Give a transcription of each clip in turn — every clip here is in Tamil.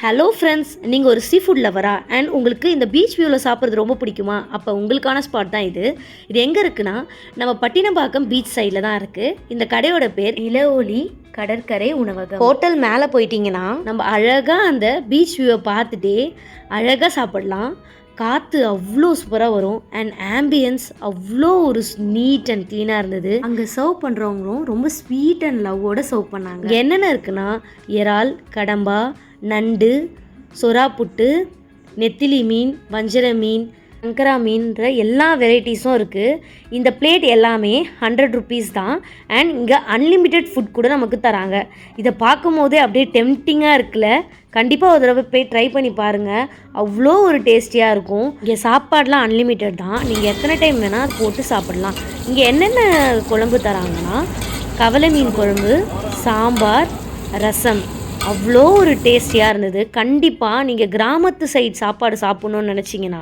ஹலோ ஃப்ரெண்ட்ஸ், நீங்கள் ஒரு சீ ஃபுட் லவரா அண்ட் உங்களுக்கு இந்த பீச் வியூவில் சாப்பிட்றது ரொம்ப பிடிக்குமா? அப்போ உங்களுக்கான ஸ்பாட் தான் இது. இது எங்கே இருக்குன்னா, நம்ம பட்டினப்பாக்கம் பீச் சைடில் தான் இருக்குது. இந்த கடையோட பேர் இளஒலி கடற்கரை உணவகம். ஹோட்டல் மேலே போயிட்டீங்கன்னா நம்ம அழகாக அந்த பீச் வியூவை பார்த்துட்டே அழகாக சாப்பிடலாம். காற்று அவ்வளோ சூப்பராக வரும் அண்ட் ஆம்பியன்ஸ் அவ்வளோ ஒரு நீட் அண்ட் க்ளீனாக இருந்தது. அங்கே சர்வ் பண்ணுறவங்களும் ரொம்ப ஸ்வீட் அண்ட் லவ்வோடு சர்வ் பண்ணாங்க. என்னென்ன இருக்குன்னா, இறால், கடம்பா, நண்டு, சொரா புட்டு, நெத்திலி மீன், வஞ்சர மீன், சங்கரா மீன்ற எல்லா வெரைட்டிஸும் இருக்குது. இந்த பிளேட் எல்லாமே 100 ருபீஸ் தான். அண்ட் இங்கே அன்லிமிட்டெட் ஃபுட் கூட நமக்கு தராங்க. இதை பார்க்கும் போதே அப்படியே டெம்டிங்காக இருக்குல்ல. கண்டிப்பாக ஒரு தடவை போய் ட்ரை பண்ணி பாருங்கள். அவ்வளோ ஒரு டேஸ்டியாக இருக்கும். இங்கே சாப்பாடெலாம் அன்லிமிட்டெட் தான். நீங்கள் எத்தனை டைம் வேணால் அது போட்டு சாப்பிடலாம். இங்கே என்னென்ன குழம்பு தராங்கன்னா, கவலை மீன் குழம்பு, சாம்பார், ரசம் அவ்வளோ ஒரு டேஸ்டியாக இருந்தது. கண்டிப்பாக நீங்கள் கிராமத்து சைட் சாப்பாடு சாப்பிட்ணுன்னு நினச்சிங்கன்னா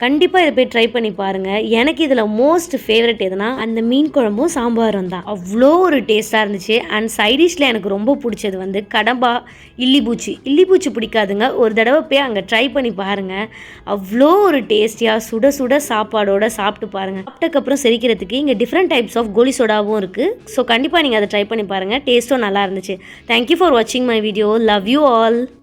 கண்டிப்பாக இதை போய் ட்ரை பண்ணி பாருங்கள். எனக்கு இதில் மோஸ்ட் ஃபேவரட் எதுனா அந்த மீன் குழம்பும் சாம்பாரும் தான். அவ்வளோ ஒரு டேஸ்ட்டாக இருந்துச்சு. அண்ட் சைடிஷில் எனக்கு ரொம்ப பிடிச்சது வந்து கடம்பா, இல்லிபூச்சி பிடிக்காதுங்க, ஒரு தடவை போய் அங்கே ட்ரை பண்ணி பாருங்கள். அவ்வளோ ஒரு டேஸ்டியாக சுட சுட சாப்பாடோடு சாப்பிட்டு பாருங்கள். சாப்பிட்டதுக்கப்புறம் செரிக்கிறதுக்கு இங்கே டிஃப்ரெண்ட் டைப்ஸ் ஆஃப் கோலி சோடாவும் இருக்குது. ஸோ கண்டிப்பாக நீங்கள் அதை ட்ரை பண்ணி பாருங்கள். டேஸ்ட்டும் நல்லா இருந்துச்சு. தேங்க்யூ ஃபார் வாட்சிங் my video. Love you all.